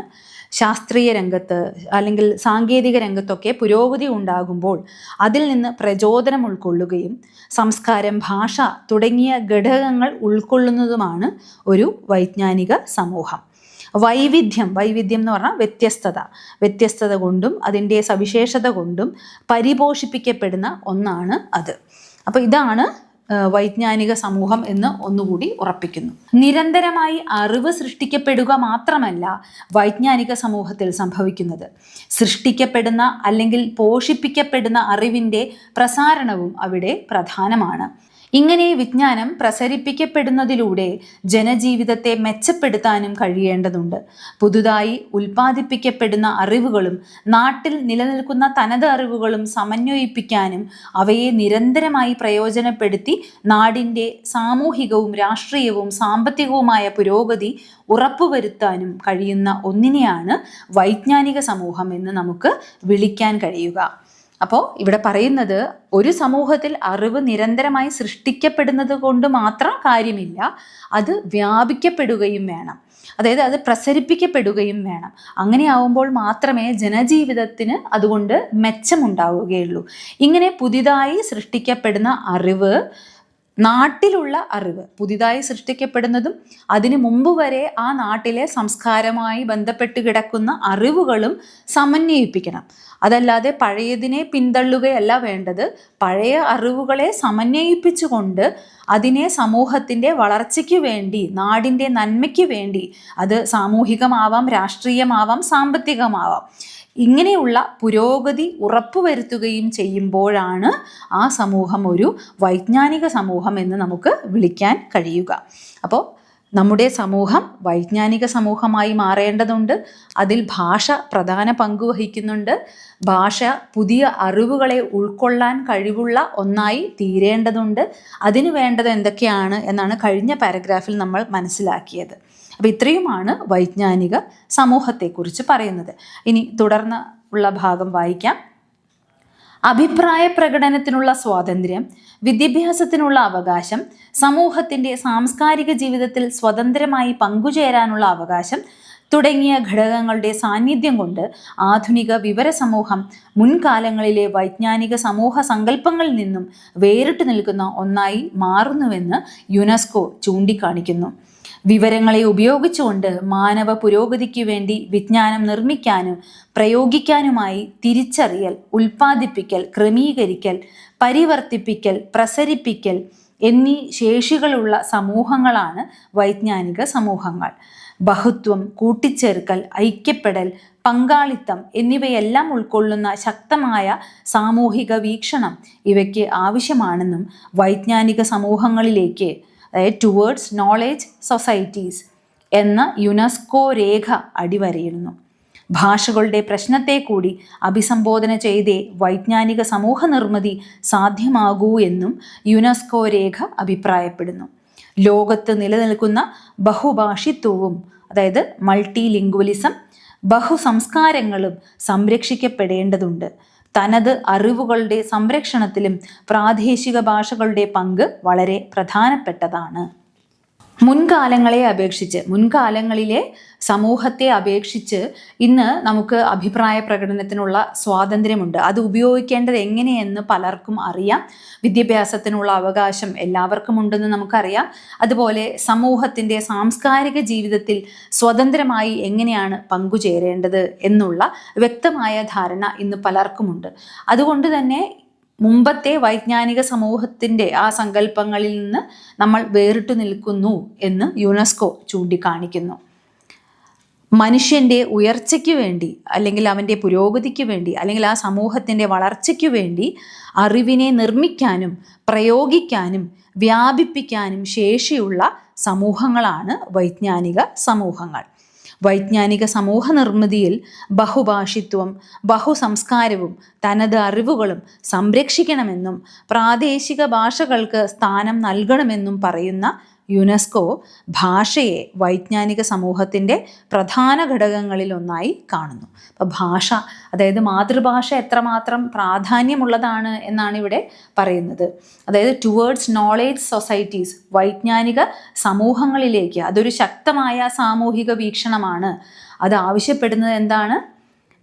ശാസ്ത്രീയ രംഗത്ത് അല്ലെങ്കിൽ സാങ്കേതിക രംഗത്തൊക്കെ പുരോഗതി ഉണ്ടാകുമ്പോൾ അതിൽ നിന്ന് പ്രചോദനം ഉൾക്കൊള്ളുകയും സംസ്കാരം, ഭാഷ തുടങ്ങിയ ഘടകങ്ങൾ ഉൾക്കൊള്ളുന്നതുമാണ് ഒരു വൈജ്ഞാനിക സമൂഹം. വൈവിധ്യം എന്ന് പറഞ്ഞാൽ വ്യത്യസ്തത കൊണ്ടും അതിൻ്റെ സവിശേഷത കൊണ്ടും പരിപോഷിപ്പിക്കപ്പെടുന്ന ഒന്നാണ് അത്. അപ്പോൾ ഇതാണ് വൈജ്ഞാനിക സമൂഹം എന്ന് ഒന്നുകൂടി ഉറപ്പിക്കുന്നു. നിരന്തരമായി അറിവ് സൃഷ്ടിക്കപ്പെടുക മാത്രമല്ല വൈജ്ഞാനിക സമൂഹത്തിൽ സംഭവിക്കുന്നത്. സൃഷ്ടിക്കപ്പെടുന്ന അല്ലെങ്കിൽ പോഷിപ്പിക്കപ്പെടുന്ന അറിവിൻ്റെ പ്രസാരണവും അവിടെ പ്രധാനമാണ്. ഇങ്ങനെ വിജ്ഞാനം പ്രസരിപ്പിക്കപ്പെടുന്നതിലൂടെ ജനജീവിതത്തെ മെച്ചപ്പെടുത്താനും കഴിയേണ്ടതുണ്ട്. പുതുതായി ഉൽപ്പാദിപ്പിക്കപ്പെടുന്ന അറിവുകളും നാട്ടിൽ നിലനിൽക്കുന്ന തനത് അറിവുകളും സമന്വയിപ്പിക്കാനും അവയെ നിരന്തരമായി പ്രയോജനപ്പെടുത്തി നാടിൻ്റെ സാമൂഹികവും രാഷ്ട്രീയവും സാമ്പത്തികവുമായ പുരോഗതി ഉറപ്പുവരുത്താനും കഴിയുന്ന ഒന്നിനെയാണ് വൈജ്ഞാനിക സമൂഹം എന്ന് നമുക്ക് വിളിക്കാൻ കഴിയുക. അപ്പോൾ ഇവിടെ പറയുന്നത് ഒരു സമൂഹത്തിൽ അറിവ് നിരന്തരമായി സൃഷ്ടിക്കപ്പെടുന്നത് കൊണ്ട് മാത്രം കാര്യമില്ല, അത് വ്യാപിക്കപ്പെടുകയും വേണം. അതായത് അത് പ്രസരിപ്പിക്കപ്പെടുകയും വേണം. അങ്ങനെയാവുമ്പോൾ മാത്രമേ ജനജീവിതത്തിന് അതുകൊണ്ട് മെച്ചമുണ്ടാവുകയുള്ളൂ. ഇങ്ങനെ പുതിയതായി സൃഷ്ടിക്കപ്പെടുന്ന അറിവ്, നാട്ടിലുള്ള അറിവ് പുതിയതായി സൃഷ്ടിക്കപ്പെടുന്നതും അതിനു മുമ്പ് വരെ ആ നാട്ടിലെ സംസ്കാരമായി ബന്ധപ്പെട്ട് കിടക്കുന്ന അറിവുകളും സമന്വയിപ്പിക്കണം. അതല്ലാതെ പഴയതിനെ പിന്തള്ളുകയല്ല വേണ്ടത്. പഴയ അറിവുകളെ സമന്വയിപ്പിച്ചുകൊണ്ട് അതിനെ സമൂഹത്തിൻ്റെ വളർച്ചയ്ക്ക് വേണ്ടി, നാടിൻ്റെ നന്മയ്ക്ക് വേണ്ടി, അത് സാമൂഹികമാവാം, രാഷ്ട്രീയമാവാം, സാമ്പത്തികമാവാം, ഇങ്ങനെയുള്ള പുരോഗതി ഉറപ്പുവരുത്തുകയും ചെയ്യുമ്പോഴാണ് ആ സമൂഹം ഒരു വൈജ്ഞാനിക സമൂഹം എന്ന് നമുക്ക് വിളിക്കാൻ കഴിയുക. അപ്പോൾ നമ്മുടെ സമൂഹം വൈജ്ഞാനിക സമൂഹമായി മാറേണ്ടതുണ്ട്. അതിൽ ഭാഷ പ്രധാന പങ്ക് വഹിക്കുന്നുണ്ട്. ഭാഷ പുതിയ അറിവുകളെ ഉൾക്കൊള്ളാൻ കഴിവുള്ള ഒന്നായി തീരേണ്ടതുണ്ട്. അതിന് വേണ്ടത് എന്തൊക്കെയാണ് എന്നാണ് കഴിഞ്ഞ പാരഗ്രാഫിൽ നമ്മൾ മനസ്സിലാക്കിയത്. അപ്പോൾ ഇത്രയുമാണ് വൈജ്ഞാനിക സമൂഹത്തെക്കുറിച്ച് പറയുന്നത്. ഇനി തുടർന്ന് ഉള്ള ഭാഗം വായിക്കാം. അഭിപ്രായ പ്രകടനത്തിനുള്ള സ്വാതന്ത്ര്യം, വിദ്യാഭ്യാസത്തിനുള്ള അവകാശം, സമൂഹത്തിൻ്റെ സാംസ്കാരിക ജീവിതത്തിൽ സ്വതന്ത്രമായി പങ്കുചേരാനുള്ള അവകാശം, തുടങ്ങിയ ഘടകങ്ങളുടെ സാന്നിധ്യം കൊണ്ട് ആധുനിക വിവര സമൂഹം മുൻകാലങ്ങളിലെ വൈജ്ഞാനിക സമൂഹ സങ്കല്പങ്ങളിൽ നിന്നും വേറിട്ട് നിൽക്കുന്ന ഒന്നായി മാറുന്നുവെന്ന് യുനെസ്കോ ചൂണ്ടിക്കാണിക്കുന്നു. വിവരങ്ങളെ ഉപയോഗിച്ചുകൊണ്ട് മാനവ പുരോഗതിക്ക് വേണ്ടി വിജ്ഞാനം നിർമ്മിക്കാനും പ്രയോഗിക്കാനുമായി തിരിച്ചറിയൽ, ഉൽപ്പാദിപ്പിക്കൽ, ക്രമീകരിക്കൽ, പരിവർത്തിപ്പിക്കൽ, പ്രസരിപ്പിക്കൽ എന്നീ ശേഷികളുള്ള സമൂഹങ്ങളാണ് വൈജ്ഞാനിക സമൂഹങ്ങൾ. ബഹുത്വം, കൂട്ടിച്ചേർക്കൽ, ഐക്യപ്പെടൽ, പങ്കാളിത്തം എന്നിവയെല്ലാം ഉൾക്കൊള്ളുന്ന ശക്തമായ സാമൂഹിക വീക്ഷണം ഇവയ്ക്ക് ആവശ്യമാണെന്നും വൈജ്ഞാനിക സമൂഹങ്ങളിലേക്ക്, അതായത് ടുവേർഡ്സ് നോളേജ് സൊസൈറ്റീസ് എന്ന യുനെസ്കോ രേഖ അടിവരയിടുന്നു. ഭാഷകളുടെ പ്രശ്നത്തെ കൂടി അഭിസംബോധന ചെയ്തേ വൈജ്ഞാനിക സമൂഹ നിർമ്മിതി സാധ്യമാകൂ എന്നും യുനെസ്കോ രേഖ അഭിപ്രായപ്പെടുന്നു. ലോകത്ത് നിലനിൽക്കുന്ന ബഹുഭാഷിത്വവും, അതായത് മൾട്ടി ലിംഗ്വലിസം, ബഹുസംസ്കാരങ്ങളും സംരക്ഷിക്കപ്പെടേണ്ടതുണ്ട്. തനത് അറിവുകളുടെ സംരക്ഷണത്തിലും പ്രാദേശിക ഭാഷകളുടെ പങ്ക് വളരെ പ്രധാനപ്പെട്ടതാണ്. മുൻകാലങ്ങളിലെ സമൂഹത്തെ അപേക്ഷിച്ച് ഇന്ന് നമുക്ക് അഭിപ്രായ പ്രകടനത്തിനുള്ള സ്വാതന്ത്ര്യമുണ്ട്. അത് ഉപയോഗിക്കേണ്ടത് എങ്ങനെയെന്ന് പലർക്കും അറിയാം. വിദ്യാഭ്യാസത്തിനുള്ള അവകാശം എല്ലാവർക്കും ഉണ്ടെന്ന് നമുക്കറിയാം. അതുപോലെ സമൂഹത്തിൻ്റെ സാംസ്കാരിക ജീവിതത്തിൽ സ്വതന്ത്രമായി എങ്ങനെയാണ് പങ്കുചേരേണ്ടത് എന്നുള്ള വ്യക്തമായ ധാരണ ഇന്ന് പലർക്കുമുണ്ട്. അതുകൊണ്ട് തന്നെ മുമ്പത്തെ വൈജ്ഞാനിക സമൂഹത്തിൻ്റെ ആ സങ്കല്പങ്ങളിൽ നിന്ന് നമ്മൾ വേറിട്ടു നിൽക്കുന്നു എന്ന് യുനെസ്കോ ചൂണ്ടിക്കാണിക്കുന്നു. മനുഷ്യൻ്റെ ഉയർച്ചയ്ക്ക് വേണ്ടി, അല്ലെങ്കിൽ അവൻ്റെ പുരോഗതിക്ക് വേണ്ടി, അല്ലെങ്കിൽ ആ സമൂഹത്തിൻ്റെ വളർച്ചയ്ക്ക് വേണ്ടി അറിവിനെ നിർമ്മിക്കാനും പ്രയോഗിക്കാനും വ്യാപിപ്പിക്കാനും ശേഷിയുള്ള സമൂഹങ്ങളാണ് വൈജ്ഞാനിക സമൂഹങ്ങൾ. വൈജ്ഞാനിക സമൂഹ നിർമ്മിതിയിൽ ബഹുഭാഷിത്വം, ബഹുസംസ്കാരവും തനത് അറിവുകളും സംരക്ഷിക്കണമെന്നും പ്രാദേശിക ഭാഷകൾക്ക് സ്ഥാനം നൽകണമെന്നും പറയുന്ന യുനെസ്കോ ഭാഷയെ വൈജ്ഞാനിക സമൂഹത്തിൻ്റെ പ്രധാന ഘടകങ്ങളിൽ ഒന്നായി കാണുന്നു. അപ്പോൾ ഭാഷ, അതായത് മാതൃഭാഷ എത്രമാത്രം പ്രാധാന്യമുള്ളതാണ് എന്നാണ് ഇവിടെ പറയുന്നത്. അതായത് ടുവേർഡ്സ് നോളേജ് സൊസൈറ്റീസ്, വൈജ്ഞാനിക സമൂഹങ്ങളിലേക്ക്, അതൊരു ശക്തമായ സാമൂഹിക വീക്ഷണമാണ്. അത് ആവശ്യപ്പെടുന്നത് എന്താണ്?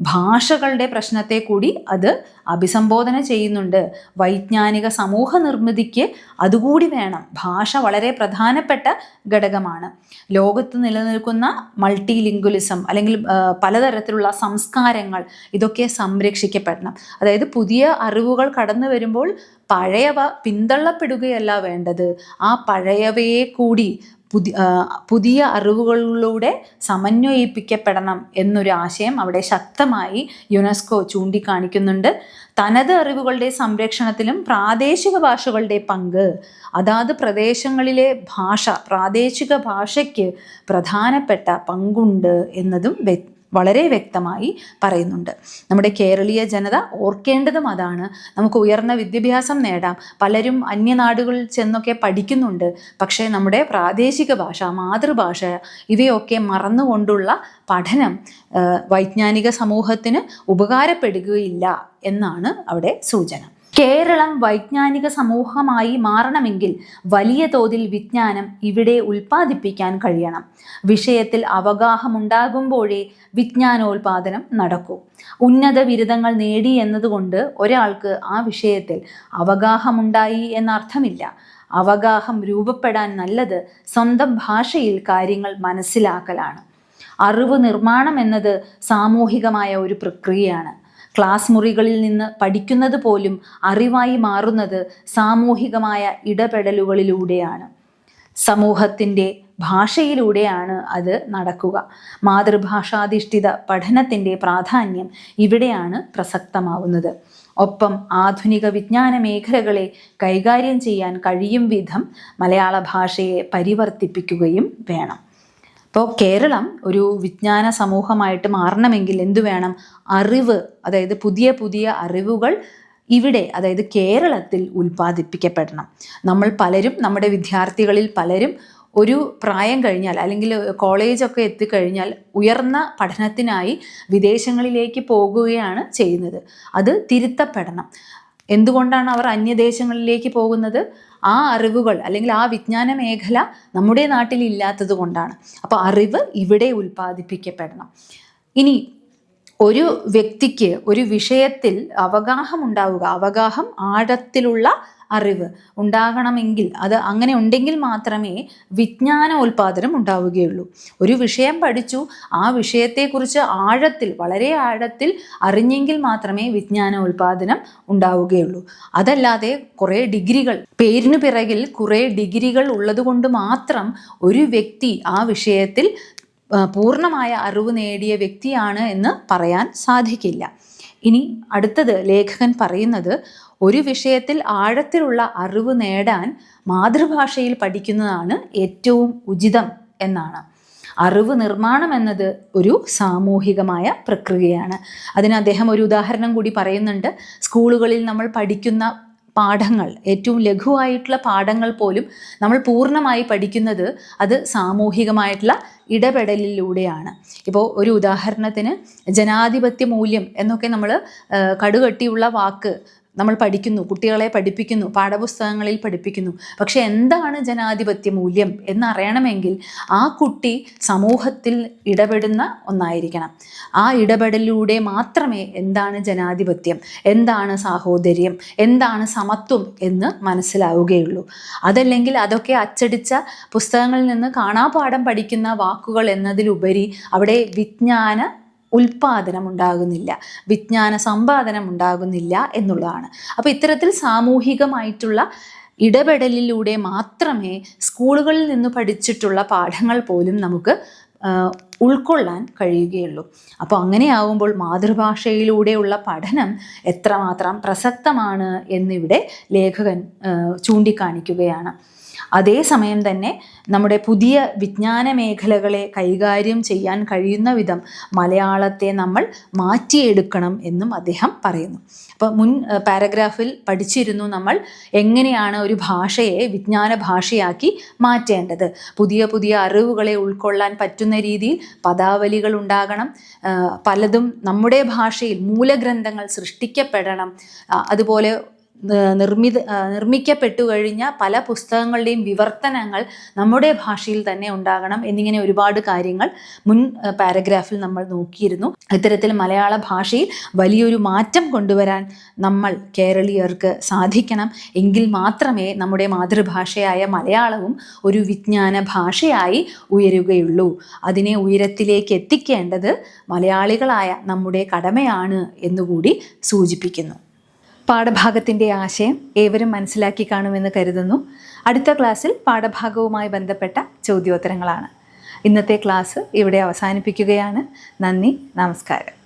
ഭാഷകളുടെ പ്രശ്നത്തെ കൂടി അത് അഭിസംബോധന ചെയ്യുന്നുണ്ട്. വൈജ്ഞാനിക സമൂഹ നിർമ്മിതിക്ക് അതുകൂടി വേണം. ഭാഷ വളരെ പ്രധാനപ്പെട്ട ഘടകമാണ്. ലോകത്ത് നിലനിൽക്കുന്ന മൾട്ടി ലിംഗ്വലിസം, അല്ലെങ്കിൽ പലതരത്തിലുള്ള സംസ്കാരങ്ങൾ, ഇതൊക്കെ സംരക്ഷിക്കപ്പെടണം. അതായത് പുതിയ അറിവുകൾ കടന്നു വരുമ്പോൾ പഴയവ പിന്തള്ളപ്പെടുകയല്ല വേണ്ടത്, ആ പഴയവയെ കൂടി പുതിയ അറിവുകളിലൂടെ സമന്വയിപ്പിക്കപ്പെടണം എന്നൊരു ആശയം അവിടെ ശക്തമായി യുനെസ്കോ ചൂണ്ടിക്കാണിക്കുന്നുണ്ട്. തനത് അറിവുകളുടെ സംരക്ഷണത്തിലും പ്രാദേശിക ഭാഷകളുടെ പങ്ക്, അതാത് പ്രദേശങ്ങളിലെ ഭാഷ, പ്രാദേശിക ഭാഷയ്ക്ക് പ്രധാനപ്പെട്ട പങ്കുണ്ട് എന്നതും വളരെ വ്യക്തമായി പറയുന്നുണ്ട്. നമ്മുടെ കേരളീയ ജനത ഓർക്കേണ്ടതും അതാണ്. നമുക്ക് ഉയർന്ന വിദ്യാഭ്യാസം നേടാം, പലരും അന്യനാടുകളിൽ ചെന്നൊക്കെ പഠിക്കുന്നുണ്ട്. പക്ഷേ നമ്മുടെ പ്രാദേശിക ഭാഷ, മാതൃഭാഷ, ഇവയൊക്കെ മറന്നുകൊണ്ടുള്ള പഠനം വൈജ്ഞാനിക സമൂഹത്തിന് ഉപകാരപ്പെടുകയില്ല എന്നാണ് അവിടെ സൂചന. കേരളം വൈജ്ഞാനിക സമൂഹമായി മാറണമെങ്കിൽ വലിയ തോതിൽ വിജ്ഞാനം ഇവിടെ ഉൽപ്പാദിപ്പിക്കാൻ കഴിയണം. വിഷയത്തിൽ അവഗാഹമുണ്ടാകുമ്പോഴേ വിജ്ഞാനോൽപാദനം നടക്കൂ. ഉന്നത ബിരുദങ്ങൾ നേടി എന്നതുകൊണ്ട് ഒരാൾക്ക് ആ വിഷയത്തിൽ അവഗാഹമുണ്ടായി എന്നർത്ഥമില്ല. അവഗാഹം രൂപപ്പെടാൻ നല്ലത് സ്വന്തം ഭാഷയിൽ കാര്യങ്ങൾ മനസ്സിലാക്കലാണ്. അറിവ് നിർമ്മാണം എന്നത് സാമൂഹികമായ ഒരു പ്രക്രിയയാണ്. ക്ലാസ് മുറികളിൽ നിന്ന് പഠിക്കുന്നത് പോലും അറിവായി മാറുന്നത് സാമൂഹികമായ ഇടപെടലുകളിലൂടെയാണ്. സമൂഹത്തിൻ്റെ ഭാഷയിലൂടെയാണ് അത് നടക്കുക. മാതൃഭാഷാധിഷ്ഠിത പഠനത്തിൻ്റെ പ്രാധാന്യം ഇവിടെയാണ് പ്രസക്തമാവുന്നത്. ഒപ്പം ആധുനിക വിജ്ഞാന മേഖലകളെ കൈകാര്യം ചെയ്യാൻ കഴിയും വിധം മലയാള ഭാഷയെ പരിവർത്തിപ്പിക്കുകയും വേണം. അപ്പോൾ കേരളം ഒരു വിജ്ഞാന സമൂഹമായിട്ട് മാറണമെങ്കിൽ എന്തു വേണം? അറിവ്, അതായത് പുതിയ പുതിയ അറിവുകൾ ഇവിടെ, അതായത് കേരളത്തിൽ ഉൽപ്പാദിപ്പിക്കപ്പെടണം. നമ്മൾ പലരും, നമ്മുടെ വിദ്യാർത്ഥികളിൽ പലരും ഒരു പ്രായം കഴിഞ്ഞാൽ, അല്ലെങ്കിൽ കോളേജൊക്കെ എത്തിക്കഴിഞ്ഞാൽ ഉയർന്ന പഠനത്തിനായി വിദേശങ്ങളിലേക്ക് പോകുകയാണ് ചെയ്യുന്നത്. അത് തിരുത്തപ്പെടണം. എന്തുകൊണ്ടാണ് അവർ അന്യദേശങ്ങളിലേക്ക് പോകുന്നത്? ആ അറിവുകൾ അല്ലെങ്കിൽ ആ വിജ്ഞാന മേഖല നമ്മുടെ നാട്ടിൽ ഇല്ലാത്തത് കൊണ്ടാണ്. അപ്പോൾ അറിവ് ഇവിടെ ഉൽപ്പാദിപ്പിക്കപ്പെടണം. ഇനി ഒരു വ്യക്തിക്ക് ഒരു വിഷയത്തിൽ അവഗാഹം ആഴത്തിലുള്ള അറിവ് ഉണ്ടാകണമെങ്കിൽ, അത് അങ്ങനെ ഉണ്ടെങ്കിൽ മാത്രമേ വിജ്ഞാനോൽപാദനം ഉണ്ടാവുകയുള്ളൂ. ഒരു വിഷയം പഠിച്ചു, ആ വിഷയത്തെക്കുറിച്ച് വളരെ ആഴത്തിൽ അറിഞ്ഞെങ്കിൽ മാത്രമേ വിജ്ഞാനോൽപാദനം ഉണ്ടാവുകയുള്ളൂ. അതല്ലാതെ കുറേ ഡിഗ്രികൾ, പേരിനു പിറകിൽ കുറേ ഡിഗ്രികൾ ഉള്ളതുകൊണ്ട് മാത്രം ഒരു വ്യക്തി ആ വിഷയത്തിൽ പൂർണ്ണമായ അറിവ് നേടിയ വ്യക്തിയാണ് എന്ന് പറയാൻ സാധിക്കില്ല. ഇനി അടുത്തത് ലേഖകൻ പറയുന്നത്, ഒരു വിഷയത്തിൽ ആഴത്തിലുള്ള അറിവ് നേടാൻ മാതൃഭാഷയിൽ പഠിക്കുന്നതാണ് ഏറ്റവും ഉചിതം എന്നാണ്. അറിവ് നിർമ്മാണം എന്നത് ഒരു സാമൂഹികമായ പ്രക്രിയയാണ്. അതിന് അദ്ദേഹം ഒരു ഉദാഹരണം കൂടി പറയുന്നുണ്ട്. സ്കൂളുകളിൽ നമ്മൾ പഠിക്കുന്ന പാഠങ്ങൾ, ഏറ്റവും ലഘുവായിട്ടുള്ള പാഠങ്ങൾ പോലും നമ്മൾ പൂർണ്ണമായി പഠിക്കുന്നത് അത് സാമൂഹികമായിട്ടുള്ള ഇടപെടലിലൂടെയാണ്. ഇപ്പോൾ ഒരു ഉദാഹരണത്തിന് ജനാധിപത്യ മൂല്യം എന്നൊക്കെ നമ്മൾ കടുകട്ടിയുള്ള വാക്ക് നമ്മൾ പഠിക്കുന്നു, കുട്ടികളെ പഠിപ്പിക്കുന്നു, പാഠപുസ്തകങ്ങളിൽ പഠിപ്പിക്കുന്നു. പക്ഷെ എന്താണ് ജനാധിപത്യ മൂല്യം എന്നറിയണമെങ്കിൽ ആ കുട്ടി സമൂഹത്തിൽ ഇടപെടുന്ന ഒന്നായിരിക്കണം. ആ ഇടപെടലിലൂടെ മാത്രമേ എന്താണ് ജനാധിപത്യം, എന്താണ് സാഹോദര്യം, എന്താണ് സമത്വം എന്ന് മനസ്സിലാവുകയുള്ളൂ. അതല്ലെങ്കിൽ അതൊക്കെ അച്ചടിച്ച പുസ്തകങ്ങളിൽ നിന്ന് കാണാപാഠം പഠിക്കുന്ന വാക്കുകൾ എന്നതിലുപരി അവിടെ വിജ്ഞാന ഉൽപാദനം ഉണ്ടാകുന്നില്ല, വിജ്ഞാന സമ്പാദനം ഉണ്ടാകുന്നില്ല എന്നുള്ളതാണ്. അപ്പോൾ ഇത്തരത്തിൽ സാമൂഹികമായിട്ടുള്ള ഇടപെടലിലൂടെ മാത്രമേ സ്കൂളുകളിൽ നിന്ന് പഠിച്ചിട്ടുള്ള പാഠങ്ങൾ പോലും നമുക്ക് ഉൾക്കൊള്ളാൻ കഴിയുകയുള്ളൂ. അപ്പോൾ അങ്ങനെയാവുമ്പോൾ മാതൃഭാഷയിലൂടെയുള്ള പഠനം എത്രമാത്രം പ്രസക്തമാണ് എന്നിവിടെ ലേഖകൻ ചൂണ്ടിക്കാണിക്കുകയാണ്. അതേസമയം തന്നെ നമ്മുടെ പുതിയ വിജ്ഞാന മേഖലകളെ കൈകാര്യം ചെയ്യാൻ കഴിയുന്ന വിധം മലയാളത്തെ നമ്മൾ മാറ്റിയെടുക്കണം എന്നും അദ്ദേഹം പറയുന്നു. അപ്പോൾ മുൻ പാരഗ്രാഫിൽ പഠിച്ചിരുന്നു നമ്മൾ എങ്ങനെയാണ് ഒരു ഭാഷയെ വിജ്ഞാന ഭാഷയാക്കി മാറ്റേണ്ടത്. പുതിയ പുതിയ അറിവുകളെ ഉൾക്കൊള്ളാൻ പറ്റുന്ന രീതിയിൽ പദാവലികൾ ഉണ്ടാകണം, പലതും നമ്മുടെ ഭാഷയിൽ മൂലഗ്രന്ഥങ്ങൾ സൃഷ്ടിക്കപ്പെടണം, അതുപോലെ നിർമ്മിക്കപ്പെട്ടു കഴിഞ്ഞ പല പുസ്തകങ്ങളുടെയും വിവർത്തനങ്ങൾ നമ്മുടെ ഭാഷയിൽ തന്നെ ഉണ്ടാകണം എന്നിങ്ങനെ ഒരുപാട് കാര്യങ്ങൾ മുൻ പാരഗ്രാഫിൽ നമ്മൾ നോക്കിയിരുന്നു. ഇത്തരത്തിൽ മലയാള ഭാഷയിൽ വലിയൊരു മാറ്റം കൊണ്ടുവരാൻ നമ്മൾ കേരളീയർക്ക് സാധിക്കണം. എങ്കിൽ മാത്രമേ നമ്മുടെ മാതൃഭാഷയായ മലയാളവും ഒരു വിജ്ഞാന ഭാഷയായി ഉയരുകയുള്ളൂ. അതിനെ ഉയരത്തിലേക്ക് എത്തിക്കേണ്ടത് മലയാളികളായ നമ്മുടെ കടമയാണ് എന്നുകൂടി സൂചിപ്പിക്കുന്നു. പാഠഭാഗത്തിൻ്റെ ആശയം ഏവരും മനസ്സിലാക്കി കാണുമെന്ന് കരുതുന്നു. അടുത്ത ക്ലാസ്സിൽ പാഠഭാഗവുമായി ബന്ധപ്പെട്ട ചോദ്യോത്തരങ്ങളാണ്. ഇന്നത്തെ ക്ലാസ് ഇവിടെ അവസാനിപ്പിക്കുകയാണ്. നന്ദി, നമസ്കാരം.